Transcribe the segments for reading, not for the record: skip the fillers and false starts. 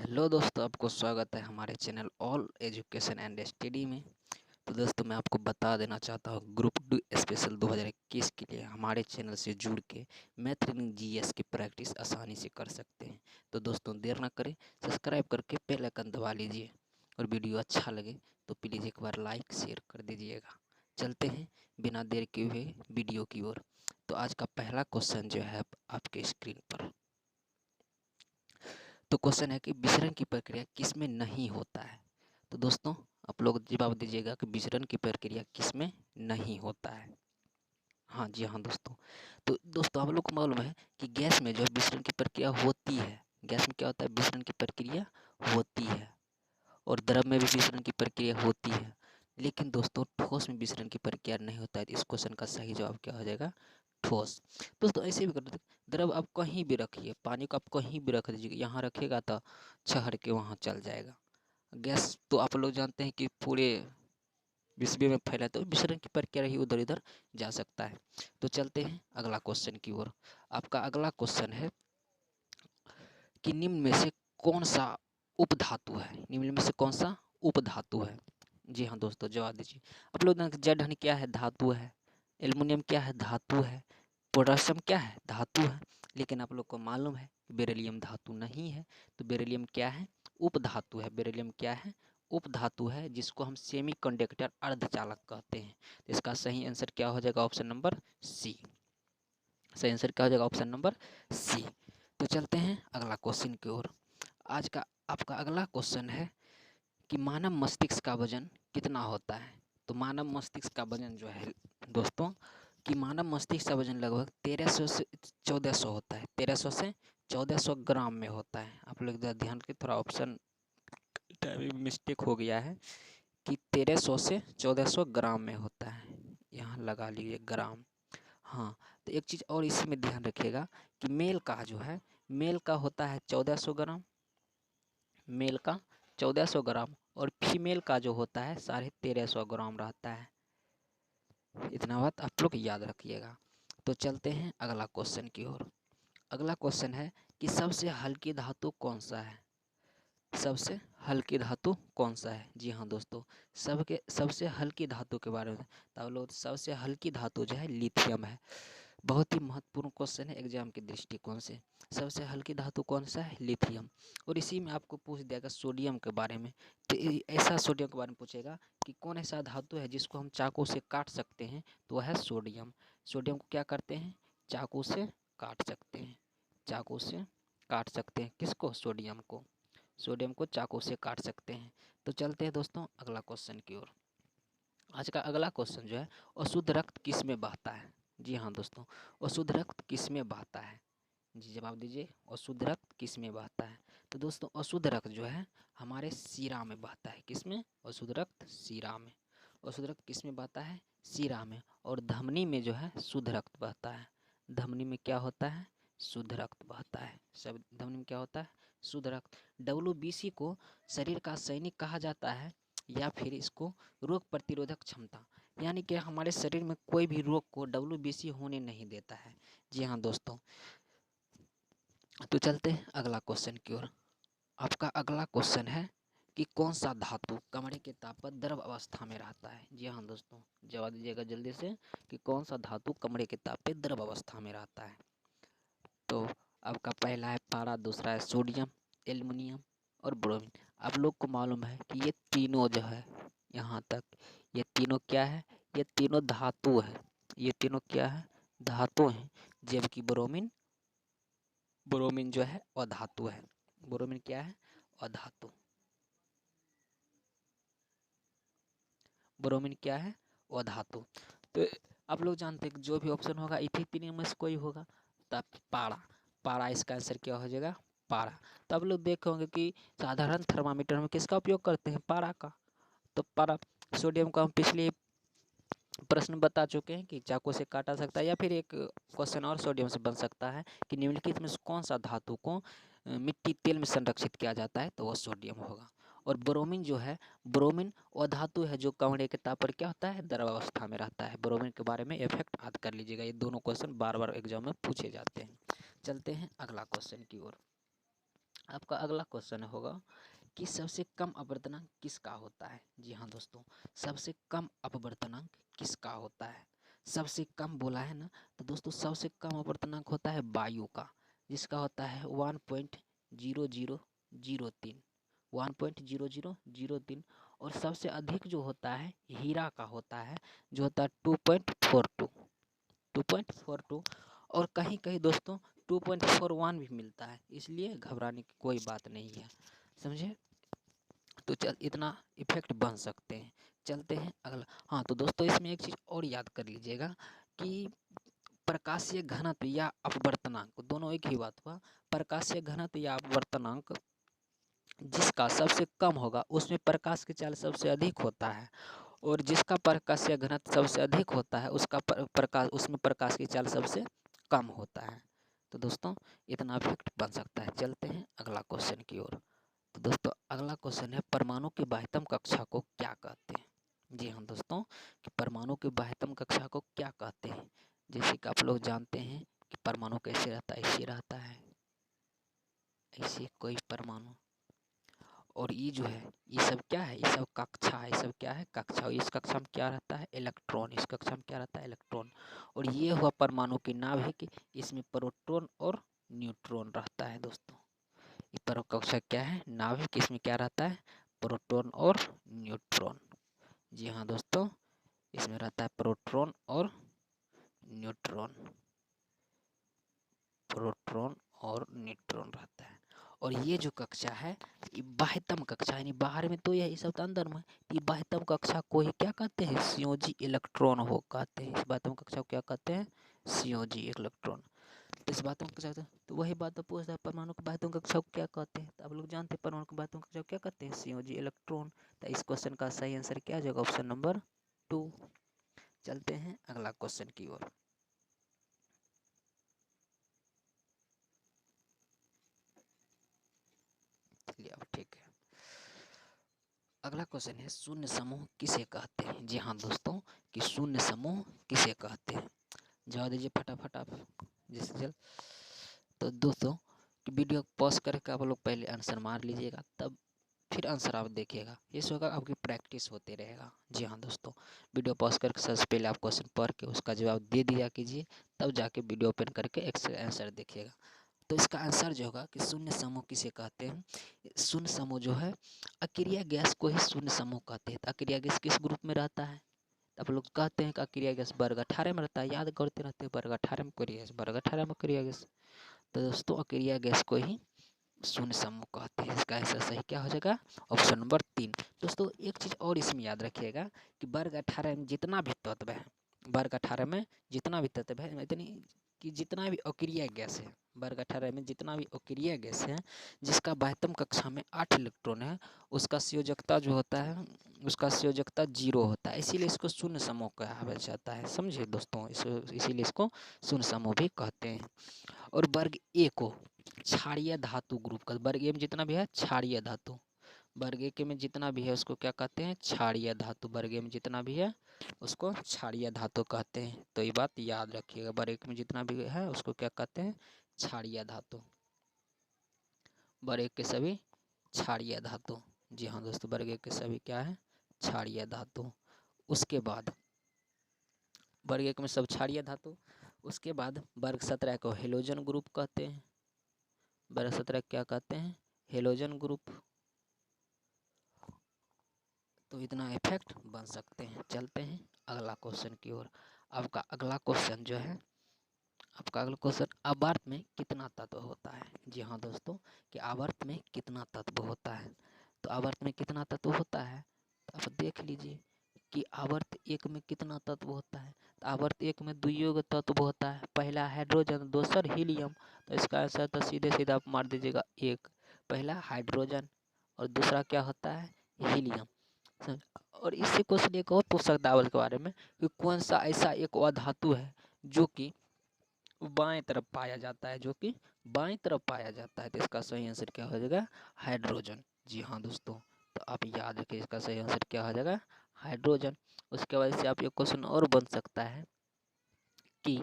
Hello दोस्तों, आपको स्वागत है हमारे channel all education and study में। तो दोस्तों, मैं आपको बता देना चाहता हूँ ग्रुप 2 स्पेशल 2021 के लिए हमारे चैनल से जुड़ के मैथ रीजनिंग जीएस की प्रैक्टिस आसानी से कर सकते हैं। तो दोस्तों, देर ना करें, सब्सक्राइब करके बेल आइकन दबा लीजिए और वीडियो अच्छा लगे तो प्लीज़ एक बार लाइक शेयर कर दीजिएगा। चलते हैं बिना देर के हुए वीडियो की ओर। तो आज का पहला क्वेश्चन जो है आपके स्क्रीन पर, तो क्वेश्चन है कि विसरण की प्रक्रिया किसमें नहीं होता है। तो दोस्तों, आप लोग जवाब दीजिएगा कि विसरण की प्रक्रिया किसमें नहीं होता है। हाँ जी हाँ दोस्तों। तो दोस्तों, आप लोग को मालूम है कि गैस में जो है विसरण की प्रक्रिया होती है। गैस में क्या होता है, विसरण की प्रक्रिया होती है। और द्रव में भी विसरण की प्रक्रिया होती है। लेकिन दोस्तों, ठोस में विसरण की प्रक्रिया नहीं होता है। तो इस क्वेश्चन का सही जवाब क्या हो जाएगा, ठोस। दोस्तों, ऐसे भी कर दो, द्रव आप कहीं भी रखिए, पानी को आप कहीं भी रख दीजिए, यहाँ रखिएगा तो छहर के वहाँ चल जाएगा। गैस तो आप लोग जानते हैं कि पूरे विश्व में फैला है, तो विसरण की प्रक्रिया ही उधर इधर जा सकता है। तो चलते हैं अगला क्वेश्चन की ओर। आपका अगला क्वेश्चन है कि निम्न में से कौन सा उपधातु है। निम्न में से कौन सा उपधातु है। जी हाँ दोस्तों, जवाब दीजिए। आप लोग जड़ क्या है, धातु है। एल्युमिनियम क्या है, धातु है। पोटासियम क्या है, धातु है। लेकिन आप लोग को मालूम है बेरिलियम धातु नहीं है। तो बेरिलियम क्या है, उपधातु है। बेरिलियम क्या है, उपधातु है, जिसको हम सेमी कंडक्टर अर्धचालक कहते हैं। तो इसका सही आंसर क्या हो जाएगा, ऑप्शन नंबर सी। सही आंसर क्या हो जाएगा, ऑप्शन नंबर सी। तो चलते हैं अगला क्वेश्चन की ओर। आज का आपका अगला क्वेश्चन है कि मानव मस्तिष्क का वजन कितना होता है। तो मानव मस्तिष्क का वजन जो है दोस्तों, कि मानव मस्तिष्क का वजन लगभग 1300 से 1400 होता है। 1300 से 1400 ग्राम में होता है। आप लोग ध्यान के, थोड़ा ऑप्शन टाइमिंग मिस्टेक हो गया है कि 1300 से 1400 ग्राम में होता है। यहाँ लगा लीजिए ग्राम। हाँ, तो एक चीज़ और इसी में ध्यान रखिएगा कि मेल का जो है, मेल का होता है 1400 ग्राम। मेल का 1400 ग्राम और फीमेल का जो होता है 1350 ग्राम रहता है। इतना बात आप लोग याद रखिएगा। तो चलते हैं अगला क्वेश्चन की ओर। अगला क्वेश्चन है कि सबसे हल्की धातु कौन सा है। सबसे हल्की धातु कौन सा है। जी हाँ दोस्तों, सबसे हल्की धातु के बारे में तो लोग, सबसे हल्की धातु जो है लिथियम है। बहुत ही महत्वपूर्ण क्वेश्चन है एग्जाम के दृष्टिकोण से। सबसे हल्की धातु कौन सा है, लिथियम। और इसी में आपको पूछ दिया सोडियम के बारे में। तो ऐसा सोडियम के बारे में पूछेगा कि कौन ऐसा धातु है जिसको हम चाकू से काट सकते हैं, तो वह है सोडियम। सोडियम को क्या करते हैं, चाकू से काट सकते हैं। चाकू से काट सकते हैं किसको, सोडियम को। सोडियम को चाकू से काट सकते हैं। तो चलते हैं दोस्तों अगला क्वेश्चन की ओर। आज का अगला क्वेश्चन जो है, अशुद्ध रक्त किस में बहता है। जी हाँ दोस्तों, अशुद्ध रक्त किस में बहता है। जी जवाब दीजिए, अशुद्ध रक्त किस में बहता है। तो दोस्तों, अशुद्ध रक्त जो है हमारे सीरा में बहता है। किस में, अशुद्ध रक्त सीरा में। अशुद्ध रक्त किस में बहता है, सीरा में। और धमनी में जो है शुद्ध रक्त बहता है। धमनी में क्या होता है, शुद्ध रक्त बहता है। सब धमनी में क्या होता है, शुद्ध रक्त। WBC को शरीर का सैनिक कहा जाता है, या फिर इसको रोग प्रतिरोधक क्षमता, यानी कि हमारे शरीर में कोई भी रोग को WBC होने नहीं देता है। जी हाँ दोस्तों। तो चलते हैं अगला क्वेश्चन की ओर। आपका अगला क्वेश्चन है कि कौन सा धातु कमरे के ताप पर द्रव अवस्था में रहता है। जी हाँ दोस्तों, जवाब दीजिएगा जल्दी से कि कौन सा धातु कमरे के ताप पर द्रव अवस्था में रहता है। तो आपका पहला है पारा, दूसरा है सोडियम, एल्युमिनियम और ब्रोमीन। आप लोग को मालूम है कि ये तीनों जो है, यहाँ तक ये तीनों क्या है, ये तीनों धातु है। ये तीनों क्या है, धातु हैं। जबकि ब्रोमीन, ब्रोमीन जो है अधातु है। ब्रोमीन क्या है, अधातु। ब्रोमीन क्या है, अधातु। तो आप लोग जानते हैं कि जो भी ऑप्शन होगा इसी तीनों में से कोई होगा। तब पारा, पारा इसका आंसर क्या हो जाएगा, पारा। तो आप लोग देखे होंगे कि साधारण थर्मामीटर में किसका उपयोग करते हैं, पारा का। तो पारा, सोडियम को हम पिछले प्रश्न बता चुके हैं कि चाकू से काटा सकता है, या फिर एक क्वेश्चन और सोडियम से बन सकता है कि निम्नलिखित में से कौन सा धातु को मिट्टी तेल में संरक्षित किया जाता है, तो वह सोडियम होगा। और ब्रोमीन जो है, ब्रोमीन वह धातु है जो कमरे के ताप पर क्या होता है, द्रव अवस्था में रहता है। ब्रोमीन के बारे में इफेक्ट याद कर लीजिएगा, ये दोनों क्वेश्चन बार बार एग्जाम में पूछे जाते हैं। चलते हैं अगला क्वेश्चन की ओर। आपका अगला क्वेश्चन होगा कि सबसे कम अपवर्तनांक किसका होता है। जी हाँ दोस्तों, सबसे कम अपवर्तनांक किसका होता है। सबसे कम बोला है ना, तो दोस्तों सबसे कम अपवर्तनांक होता है वायु का, जिसका होता है 1.0003, 1.0003। और सबसे अधिक जो होता है हीरा का होता है, जो होता है 2.42। और कहीं कहीं दोस्तों 2.41 भी मिलता है, इसलिए घबराने की कोई बात नहीं है, समझे। तो चल इतना इफेक्ट बन सकते हैं। चलते हैं अगला। हाँ तो दोस्तों इसमें एक चीज़ और याद कर लीजिएगा कि प्रकाशीय घनत्व या अपवर्तनांक दोनों एक ही बात हुआ। प्रकाशीय घनत्व या अपवर्तनांक जिसका सबसे कम होगा उसमें प्रकाश की चाल सबसे अधिक होता है, और जिसका प्रकाशीय घनत्व सबसे अधिक होता है उसका प्रकाश उसमें प्रकाश की चाल सबसे कम होता है। तो दोस्तों इतना इफेक्ट बन सकता है। चलते हैं अगला क्वेश्चन की ओर। तो दोस्तों अगला क्वेश्चन है परमाणु की बाह्यतम कक्षा को क्या कहते हैं। जी हाँ दोस्तों, कि परमाणु की बाह्यतम कक्षा को क्या कहते हैं। जैसे कि आप लोग जानते हैं कि परमाणु कैसे रहता है, ऐसे रहता है, ऐसे कोई परमाणु। और ये जो है ये सब क्या है, ये सब कक्षा है, ये सब क्या है कक्षा। इस कक्षा में क्या रहता है इलेक्ट्रॉन, इस कक्षा में क्या रहता है इलेक्ट्रॉन। और ये हुआ परमाणु की नाभिक, इसमें प्रोटॉन और न्यूट्रॉन रहता है दोस्तों। ये परमाणु कक्षा क्या है नाभिक, इसमें क्या रहता है प्रोटॉन और न्यूट्रॉन। जी हाँ दोस्तों, इसमें रहता है प्रोटॉन और न्यूट्रॉन, प्रोटॉन और न्यूट्रॉन रहता है। और ये जो कक्षा है ये बाह्यतम कक्षा, यानी बाहर में तो यही सब अंदर में, ये बाह्यतम कक्षा को ही क्या कहते हैं संयोजी इलेक्ट्रॉन हो कहते हैं। इस बाह्यतम कक्षा को क्या कहते हैं संयोजी इलेक्ट्रॉन। तो इस बातों को कहते हैं, तो वही बात पूछता है परमाणु की बाह्यतम कक्षा को क्या कहते हैं। तो आप लोग जानते हैं परमाणु की बाह्यतम कक्षा को क्या कहते हैं संयोजी इलेक्ट्रॉन। तो इस क्वेश्चन का सही आंसर क्या हो जाएगा ऑप्शन नंबर 2। चलते हैं अगला क्वेश्चन की ओर। चलिए अब ठीक है। अगला क्वेश्चन है शून्य समूह किसे कहते हैं। जी हाँ दोस्तों, कि शून्य समूह किसे कहते हैं। जवाब दीजिए फटाफट आप जैसे जल। तो दोस्तों वीडियो पॉज करके आप लोग पहले आंसर मार लीजिएगा, तब फिर आंसर आप देखिएगा, इससे होगा आपकी प्रैक्टिस होते रहेगा। जी हाँ दोस्तों, वीडियो पॉज करके सबसे पहले आप क्वेश्चन पढ़ के उसका जवाब दे दिया कीजिए, तब जाके वीडियो ओपन करके आंसर देखिएगा। तो इसका आंसर जो होगा कि शून्य समूह किसे कहते हैं। शून्य समूह जो है अक्रिय गैस को ही शून्य समूह कहते हैं। तो अक्रिय गैस किस ग्रुप में रहता है, आप लोग कहते हैं कि अक्रिय गैस वर्ग 18 में रहता है, याद करते रहते हैं वर्ग 18 में अक्रिय गैस, वर्ग 18 में अक्रिय गैस। तो दोस्तों अक्रिय गैस को ही शून्य समूह कहते हैं। इसका आंसर सही क्या हो जाएगा ऑप्शन नंबर 3। दोस्तों एक चीज़ और इसमें याद रखिएगा कि वर्ग 18 में जितना भी तत्व है, वर्ग 18 में जितना भी तत्व है, इतनी कि जितना भी अक्रिय गैस है, वर्ग 18 में जितना भी अक्रिय गैस है जिसका बाह्यतम कक्षा में 8 इलेक्ट्रॉन है, उसका संयोजकता जो होता है उसका संयोजकता 0 होता है, इसीलिए इसको शून्य समूह कहा जाता है। समझे दोस्तों, इसीलिए इसको शून्य समूह भी कहते हैं। और वर्ग ए को क्षारीय धातु ग्रुप का, वर्ग ए में जितना भी है क्षारीय धातु, वर्ग ए के में जितना भी है उसको क्या कहते हैं क्षारीय धातु, वर्ग ए में जितना भी है उसको क्षारीय धातु कहते हैं। तो ये बात याद रखिएगा, वर्ग ए में जितना भी है उसको क्या कहते हैं क्षारीय धातु, वर्ग ए के सभी क्षारीय धातु। जी हाँ दोस्तों, वर्ग ए के सभी क्या है क्षारीय धातु। उसके बाद वर्ग एक में सब क्षारीय धातु। उसके बाद वर्ग 17 को हेलोजन ग्रुप कहते हैं, वर्ग 17 क्या कहते हैं हेलोजन ग्रुप। तो इतना इफेक्ट बन सकते हैं। चलते हैं अगला क्वेश्चन की ओर। आपका अगला क्वेश्चन जो है, आपका अगला क्वेश्चन आवर्त में कितना तत्व होता है। जी हाँ दोस्तों, कि आवर्त में कितना तत्व होता है। तो आवर्त में कितना तत्व होता है, तो आप देख लीजिए कि आवर्त एक में कितना तत्व होता है। तो आवर्त एक में दुइयों तत्व होता है, पहला हाइड्रोजन दूसर हीलियम। तो इसका आंसर तो सीधे सीधे आप मार दीजिएगा एक, पहला हाइड्रोजन और दूसरा क्या होता है हीलियम। और इससे क्वेश्चन एक और पूछ सकता है के बारे में कि कौन सा ऐसा एक अधातु है जो कि बाएं तरफ पाया जाता है, जो कि बाएं तरफ पाया जाता है। तो इसका सही आंसर क्या हो जाएगा हाइड्रोजन। जी हाँ दोस्तों, तो आप याद रखिए इसका सही आंसर क्या हो जाएगा हाइड्रोजन। उसके बाद से आप एक क्वेश्चन और बन सकता है कि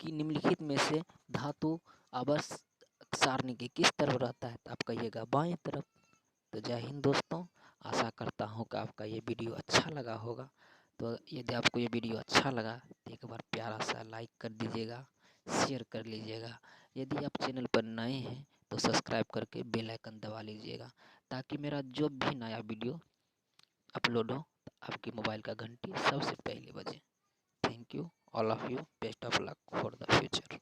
निम्नलिखित में से धातु आवर्त सारनी के किस तरफ रहता है, तो आप कहिएगा बाएं तरफ। तो जय हिंद दोस्तों, आशा करता हूँ कि आपका ये वीडियो अच्छा लगा होगा। तो यदि आपको ये वीडियो अच्छा लगा तो एक बार प्यारा सा लाइक कर दीजिएगा, शेयर कर लीजिएगा। यदि आप चैनल पर नए हैं तो सब्सक्राइब करके बेल आइकन दबा लीजिएगा, ताकि मेरा जो भी नया वीडियो अपलोड हो तो आपके मोबाइल का घंटी सबसे पहले बजे। Thank you all of you, best of luck for the future.